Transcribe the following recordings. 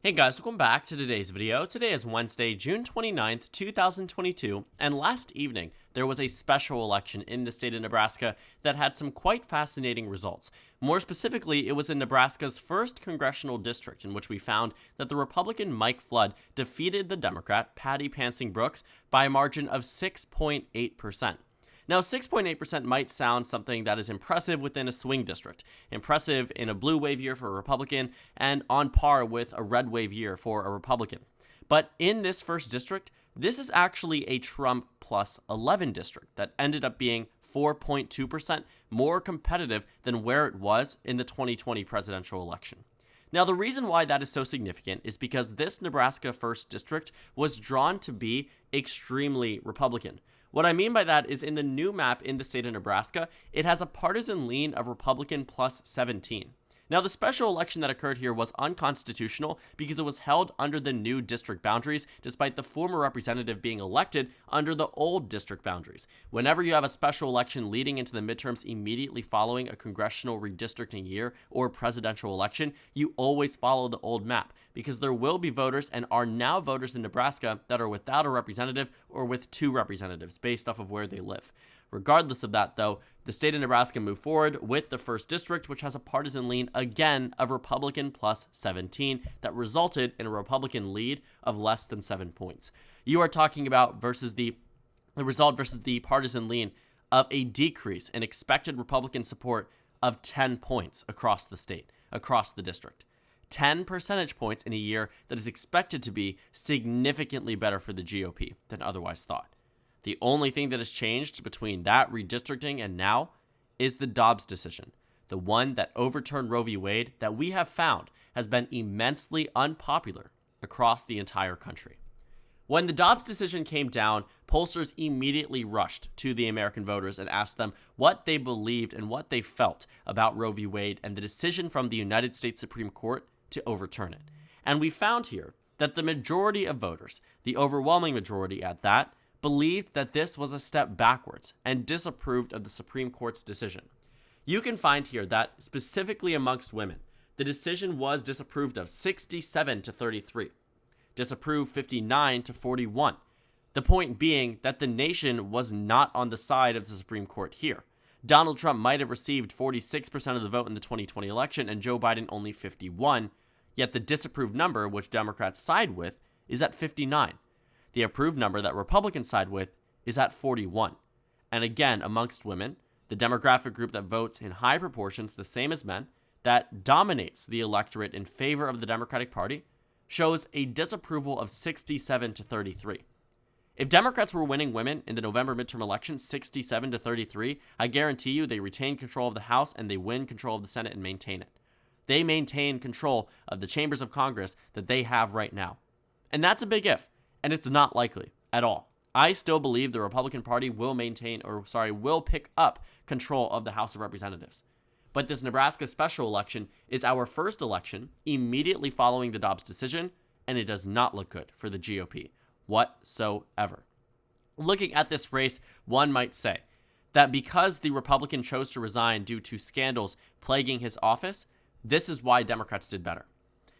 Hey guys, welcome back to today's video. Today is Wednesday, June 29th, 2022, and last evening there was a special election in the state of Nebraska that had some quite fascinating results. More specifically, it was in Nebraska's first congressional district in which we found that the Republican Mike Flood defeated the Democrat Patty Pansing Brooks by a margin of 6.8%. Now, 6.8% might sound something that is impressive within a swing district, impressive in a blue wave year for a Republican, and on par with a red wave year for a Republican. But in this first district, this is actually a Trump plus 11 district that ended up being 4.2% more competitive than where it was in the 2020 presidential election. Now, the reason why that is so significant is because this Nebraska 1st District was drawn to be extremely Republican. What I mean by that is in the new map in the state of Nebraska, it has a partisan lean of Republican plus 17. Now, the special election that occurred here was unconstitutional because it was held under the new district boundaries, despite the former representative being elected under the old district boundaries. Whenever you have a special election leading into the midterms immediately following a congressional redistricting year or presidential election, you always follow the old map because there will be voters and are now voters in Nebraska that are without a representative or with two representatives based off of where they live. Regardless of that, though, the state of Nebraska moved forward with the 1st District, which has a partisan lean, again, of Republican plus 17 that resulted in a Republican lead of less than 7 points. You are talking about the result versus the partisan lean of a decrease in expected Republican support of 10 points across the state, across the district. 10 percentage points in a year that is expected to be significantly better for the GOP than otherwise thought. The only thing that has changed between that redistricting and now is the Dobbs decision, the one that overturned Roe v. Wade that we have found has been immensely unpopular across the entire country. When the Dobbs decision came down, pollsters immediately rushed to the American voters and asked them what they believed and what they felt about Roe v. Wade and the decision from the United States Supreme Court to overturn it. And we found here that the majority of voters, the overwhelming majority at that, believed that this was a step backwards and disapproved of the Supreme Court's decision. You can find here that specifically amongst women, the decision was disapproved of 67 to 33, disapproved 59 to 41. The point being that the nation was not on the side of the Supreme Court here. Donald Trump might have received 46% of the vote in the 2020 election and Joe Biden only 51, yet the disapproved number, which Democrats side with, is at 59. The approved number that Republicans side with is at 41. And again, amongst women, the demographic group that votes in high proportions, the same as men, that dominates the electorate in favor of the Democratic Party, shows a disapproval of 67 to 33. If Democrats were winning women in the November midterm election 67 to 33, I guarantee you they retain control of the House and they win control of the Senate and maintain it. They maintain control of the chambers of Congress that they have right now. And that's a big if. And it's not likely at all. I still believe the Republican Party will pick up control of the House of Representatives. But this Nebraska special election is our first election immediately following the Dobbs decision, and it does not look good for the GOP whatsoever. Looking at this race, one might say that because the Republican chose to resign due to scandals plaguing his office, this is why Democrats did better.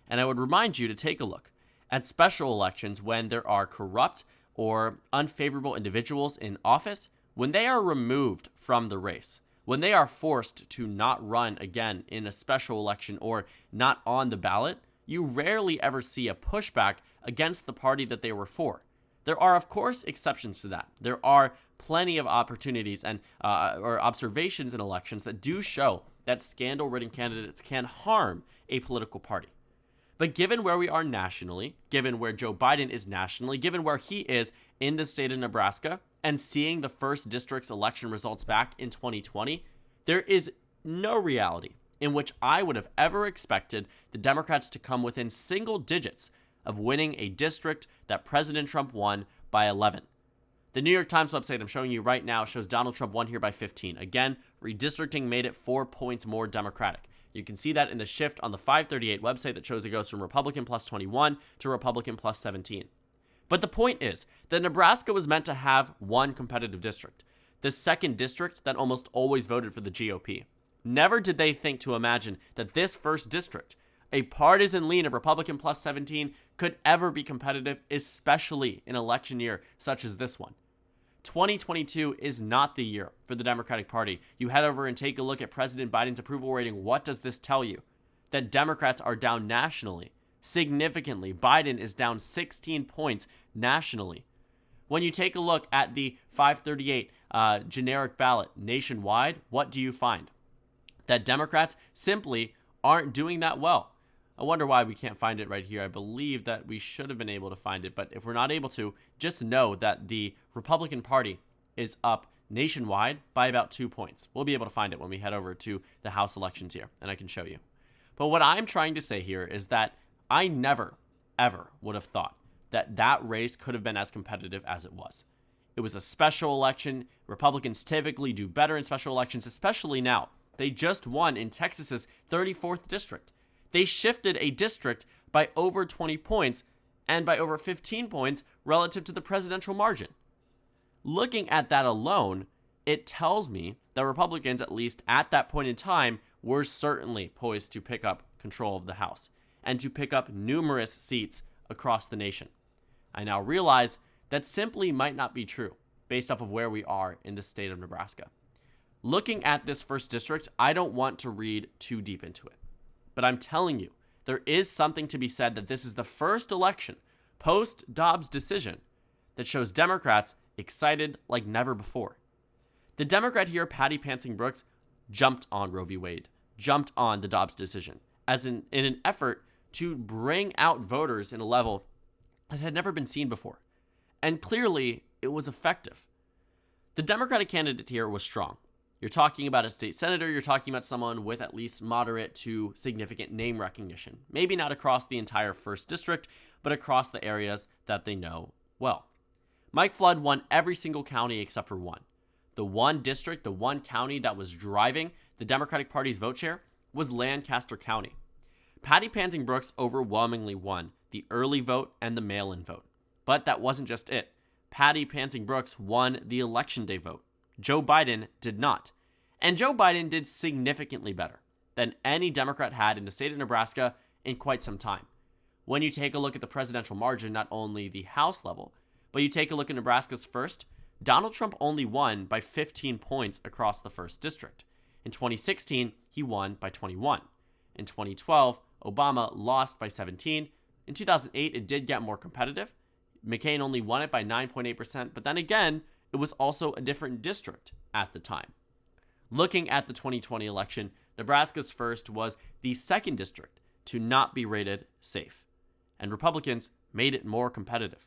And I would remind you to take a look at special elections when there are corrupt or unfavorable individuals in office, when they are removed from the race, when they are forced to not run again in a special election or not on the ballot, you rarely ever see a pushback against the party that they were for. There are, of course, exceptions to that. There are plenty of opportunities and or observations in elections that do show that scandal-ridden candidates can harm a political party. But given where we are nationally, given where Joe Biden is nationally, given where he is in the state of Nebraska, and seeing the 1st District's election results back in 2020, there is no reality in which I would have ever expected the Democrats to come within single digits of winning a district that President Trump won by 11. The New York Times website I'm showing you right now shows Donald Trump won here by 15. Again, redistricting made it 4 points more Democratic. You can see that in the shift on the FiveThirtyEight website that shows it goes from Republican plus 21 to Republican plus 17. But the point is that Nebraska was meant to have one competitive district, the 2nd district that almost always voted for the GOP. Never did they think to imagine that this 1st district, a partisan lean of Republican plus 17 could ever be competitive, especially in an election year such as this one. 2022 is not the year for the Democratic Party. You head over and take a look at President Biden's approval rating. What does this tell you? That Democrats are down nationally, significantly. Biden is down 16 points nationally. When you take a look at the 538 generic ballot nationwide, what do you find? That Democrats simply aren't doing that well. I wonder why we can't find it right here. I believe that we should have been able to find it, but if we're not able to, just know that the Republican Party is up nationwide by about 2 points. We'll be able to find it when we head over to the House elections here, and I can show you. But what I'm trying to say here is that I never, ever would have thought that that race could have been as competitive as it was. It was a special election. Republicans typically do better in special elections, especially now. They just won in Texas's 34th district. They shifted a district by over 20 points and by over 15 points relative to the presidential margin. Looking at that alone, it tells me that Republicans, at least at that point in time, were certainly poised to pick up control of the House and to pick up numerous seats across the nation. I now realize that simply might not be true based off of where we are in the state of Nebraska. Looking at this first district, I don't want to read too deep into it. But I'm telling you, there is something to be said that this is the first election post-Dobbs decision that shows Democrats excited like never before. The Democrat here, Patty Pansing Brooks, jumped on Roe v. Wade, jumped on the Dobbs decision in an effort to bring out voters in a level that had never been seen before. And clearly, it was effective. The Democratic candidate here was strong. You're talking about a state senator, you're talking about someone with at least moderate to significant name recognition. Maybe not across the entire first district, but across the areas that they know well. Mike Flood won every single county except for one. The one district, the one county that was driving the Democratic Party's vote share was Lancaster County. Patty Pansing Brooks overwhelmingly won the early vote and the mail-in vote. But that wasn't just it. Patty Pansing Brooks won the election day vote. Joe Biden did not. And Joe Biden did significantly better than any Democrat had in the state of Nebraska in quite some time. When you take a look at the presidential margin, not only the House level, but you take a look at Nebraska's first, Donald Trump only won by 15 points across the first district. In 2016, he won by 21. In 2012, Obama lost by 17. In 2008, it did get more competitive. McCain only won it by 9.8%, but then again, it was also a different district at the time. Looking at the 2020 election, Nebraska's first was the second district to not be rated safe, and Republicans made it more competitive.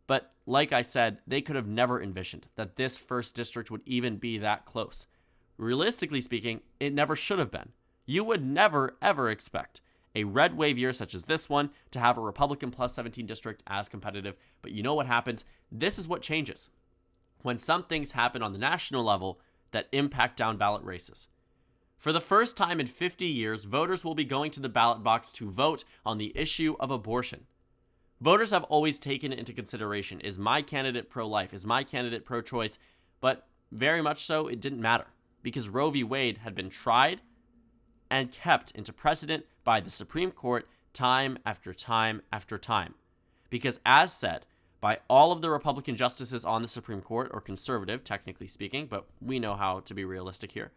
But like I said, they could have never envisioned that this first district would even be that close. Realistically speaking, it never should have been. You would never, ever expect a red wave year such as this one to have a Republican plus 17 district as competitive. But you know what happens? This is what changes. When some things happen on the national level that impact down ballot races. For the first time in 50 years, voters will be going to the ballot box to vote on the issue of abortion. Voters have always taken it into consideration. Is my candidate pro-life? Is my candidate pro-choice? But very much so, it didn't matter because Roe v. Wade had been tried and kept into precedent by the Supreme Court time after time after time. Because as said, by all of the Republican justices on the Supreme Court, or conservative, technically speaking, but we know how to be realistic here.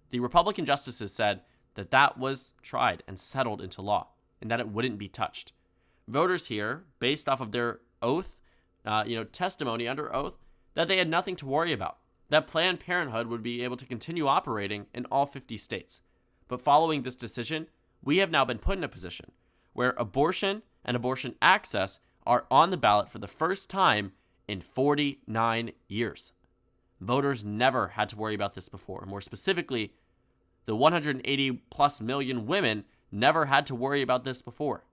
The Republican justices said that that was tried and settled into law, and that it wouldn't be touched. Voters here, based off of their oath, testimony under oath, that they had nothing to worry about, that Planned Parenthood would be able to continue operating in all 50 states. But following this decision, we have now been put in a position where abortion and abortion access are on the ballot for the first time in 49 years. Voters never had to worry about this before. More specifically, the 180 plus million women never had to worry about this before.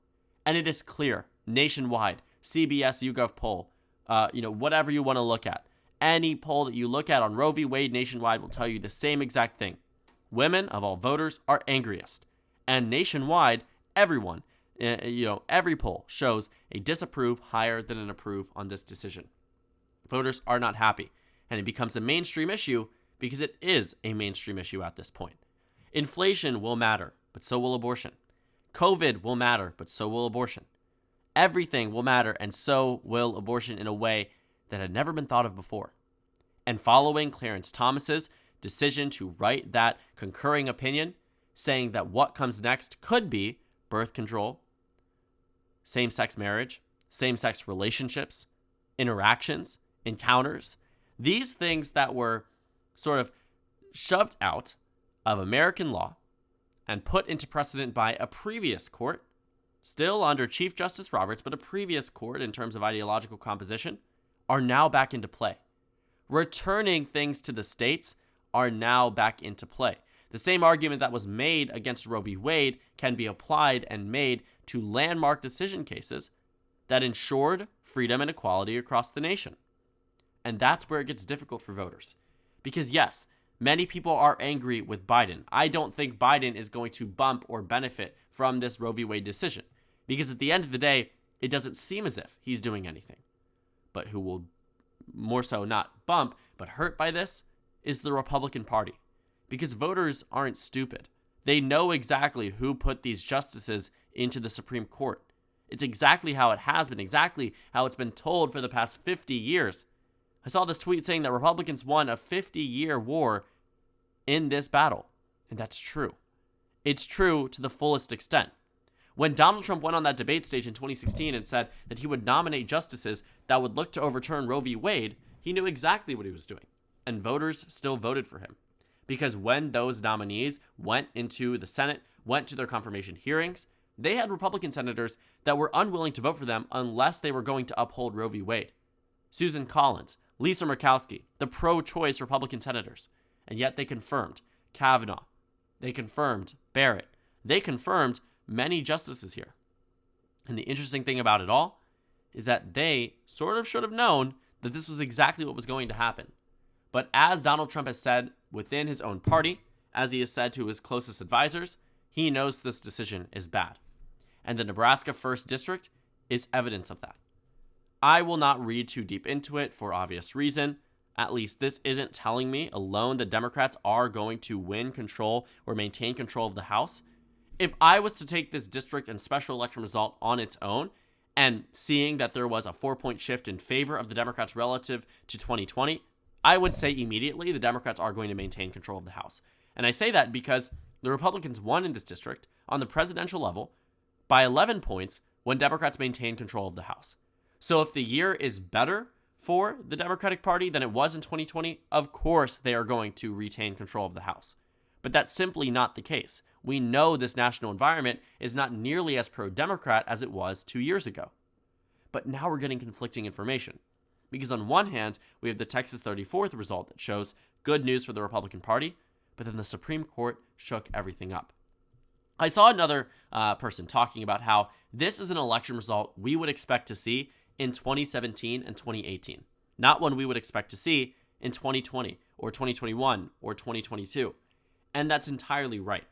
And it is clear, nationwide, CBS YouGov poll, whatever you want to look at. Any poll that you look at on Roe v. Wade nationwide will tell you the same exact thing. Women of all voters are angriest. And nationwide, everyone, every poll shows a disapprove higher than an approve on this decision. Voters are not happy, and it becomes a mainstream issue because it is a mainstream issue at this point. Inflation will matter, but so will abortion. COVID will matter, but so will abortion. Everything will matter, and so will abortion in a way that had never been thought of before. And following Clarence Thomas's decision to write that concurring opinion, saying that what comes next could be birth control, same-sex marriage, same-sex relationships, interactions, encounters, these things that were sort of shoved out of American law and put into precedent by a previous court, still under Chief Justice Roberts, but a previous court in terms of ideological composition, are now back into play. Returning things to the states are now back into play. The same argument that was made against Roe v. Wade can be applied and made to landmark decision cases that ensured freedom and equality across the nation. And that's where it gets difficult for voters. Because yes, many people are angry with Biden. I don't think Biden is going to bump or benefit from this Roe v. Wade decision. Because at the end of the day, it doesn't seem as if he's doing anything. But who will more so not bump, but hurt by this, is the Republican Party. Because voters aren't stupid. They know exactly who put these justices into the Supreme Court. It's exactly how it has been, exactly how it's been told for the past 50 years. I saw this tweet saying that Republicans won a 50-year war in this battle. And that's true. It's true to the fullest extent. When Donald Trump went on that debate stage in 2016 and said that he would nominate justices that would look to overturn Roe v. Wade, he knew exactly what he was doing. And voters still voted for him. Because when those nominees went into the Senate, went to their confirmation hearings, they had Republican senators that were unwilling to vote for them unless they were going to uphold Roe v. Wade. Susan Collins, Lisa Murkowski, the pro-choice Republican senators. And yet they confirmed Kavanaugh. They confirmed Barrett. They confirmed many justices here. And the interesting thing about it all is that they sort of should have known that this was exactly what was going to happen. But as Donald Trump has said within his own party, as he has said to his closest advisors, he knows this decision is bad. And the Nebraska 1st District is evidence of that. I will not read too deep into it for obvious reason. At least this isn't telling me alone the Democrats are going to win control or maintain control of the House. If I was to take this district and special election result on its own, and seeing that there was a 4-point shift in favor of the Democrats relative to 2020, I would say immediately the Democrats are going to maintain control of the House. And I say that because the Republicans won in this district on the presidential level by 11 points when Democrats maintained control of the House. So if the year is better for the Democratic Party than it was in 2020, of course they are going to retain control of the House. But that's simply not the case. We know this national environment is not nearly as pro-Democrat as it was 2 years ago. But now we're getting conflicting information. Because on one hand, we have the Texas 34th result that shows good news for the Republican Party, but then the Supreme Court shook everything up. I saw another person talking about how this is an election result we would expect to see in 2017 and 2018, not one we would expect to see in 2020 or 2021 or 2022. And that's entirely right.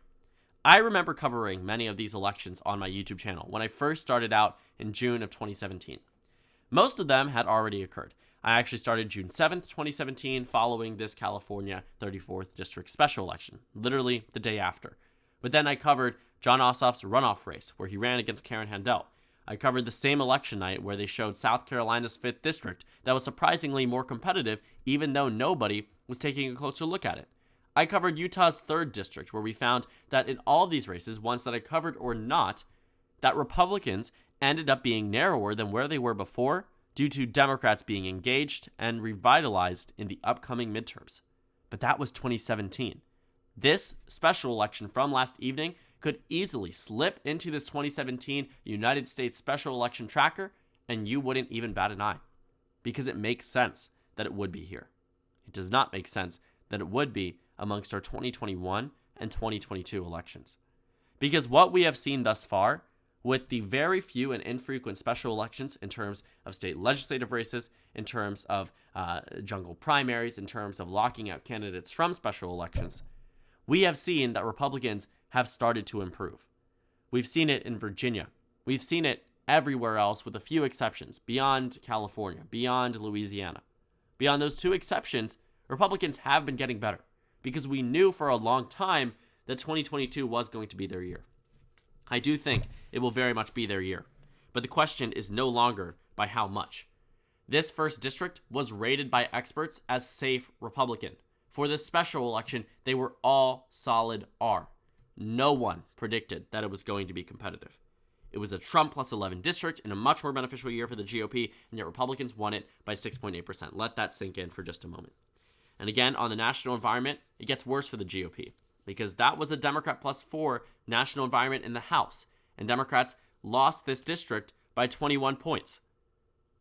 I remember covering many of these elections on my YouTube channel when I first started out in June of 2017. Most of them had already occurred. I actually started June 7th, 2017, following this California 34th District special election, literally the day after. But then I covered Jon Ossoff's runoff race, where he ran against Karen Handel. I covered the same election night where they showed South Carolina's 5th District that was surprisingly more competitive, even though nobody was taking a closer look at it. I covered Utah's 3rd District, where we found that in all these races, ones that I covered or not, that Republicans ended up being narrower than where they were before due to Democrats being engaged and revitalized in the upcoming midterms. But that was 2017. This special election from last evening could easily slip into this 2017 United States special election tracker, and you wouldn't even bat an eye, because it makes sense that it would be here. It does not make sense that it would be amongst our 2021 and 2022 elections. Because what we have seen thus far, with the very few and infrequent special elections in terms of state legislative races, in terms of jungle primaries, in terms of locking out candidates from special elections, we have seen that Republicans have started to improve. We've seen it in Virginia. We've seen it everywhere else with a few exceptions, beyond California, beyond Louisiana. Beyond those two exceptions, Republicans have been getting better because we knew for a long time that 2022 was going to be their year. I do think it will very much be their year. But the question is no longer by how much. This first district was rated by experts as safe Republican. For this special election, they were all solid R. No one predicted that it was going to be competitive. It was a Trump plus 11 district in a much more beneficial year for the GOP, and yet Republicans won it by 6.8%. Let that sink in for just a moment. And again, on the national environment, it gets worse for the GOP because that was a Democrat plus 4 national environment in the House, and Democrats lost this district by 21 points.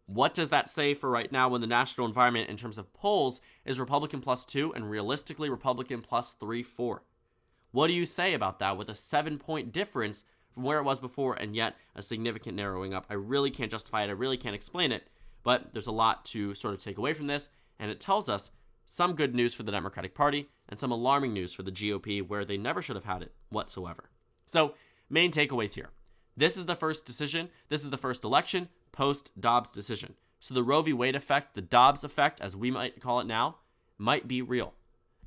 What does that say for right now when the national environment in terms of polls is Republican plus 2 and realistically Republican plus 3-4? What do you say about that with a 7-point difference from where it was before and yet a significant narrowing up? I really can't justify it. I really can't explain it, but there's a lot to sort of take away from this, and it tells us some good news for the Democratic Party and some alarming news for the GOP where they never should have had it whatsoever. So, main takeaways here. This is the first decision. This is the first election post-Dobbs decision. So the Roe v. Wade effect, the Dobbs effect, as we might call it now, might be real.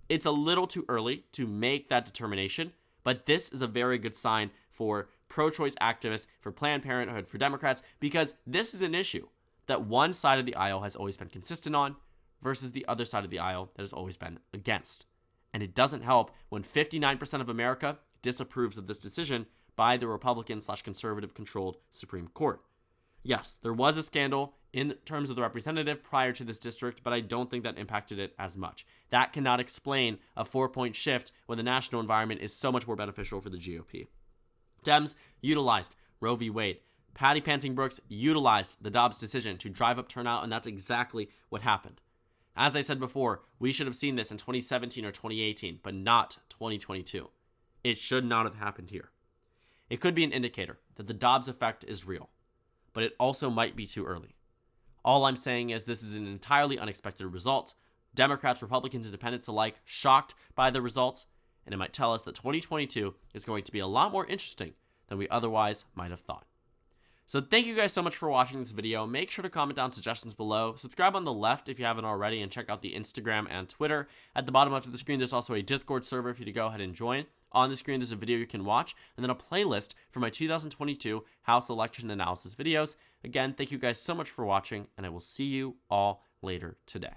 It's a little too early to make that determination, but this is a very good sign for pro-choice activists, for Planned Parenthood, for Democrats, because this is an issue that one side of the aisle has always been consistent on versus the other side of the aisle that has always been against. And it doesn't help when 59% of America disapproves of this decision by the Republican/conservative-controlled Supreme Court. Yes, there was a scandal in terms of the representative prior to this district, but I don't think that impacted it as much. That cannot explain a 4-point shift when the national environment is so much more beneficial for the GOP. Dems utilized Roe v. Wade. Patty Panting Brooks utilized the Dobbs decision to drive up turnout, and that's exactly what happened. As I said before, we should have seen this in 2017 or 2018, but not 2022. It should not have happened here. It could be an indicator that the Dobbs effect is real, but it also might be too early. All I'm saying is this is an entirely unexpected result. Democrats, Republicans, Independents alike shocked by the results, and it might tell us that 2022 is going to be a lot more interesting than we otherwise might have thought. So thank you guys so much for watching this video. Make sure to comment down suggestions below. Subscribe on the left if you haven't already, and check out the Instagram and Twitter. At the bottom left of the screen, there's also a Discord server for you to go ahead and join. On the screen, there's a video you can watch, and then a playlist for my 2022 House election analysis videos. Again, thank you guys so much for watching, and I will see you all later today.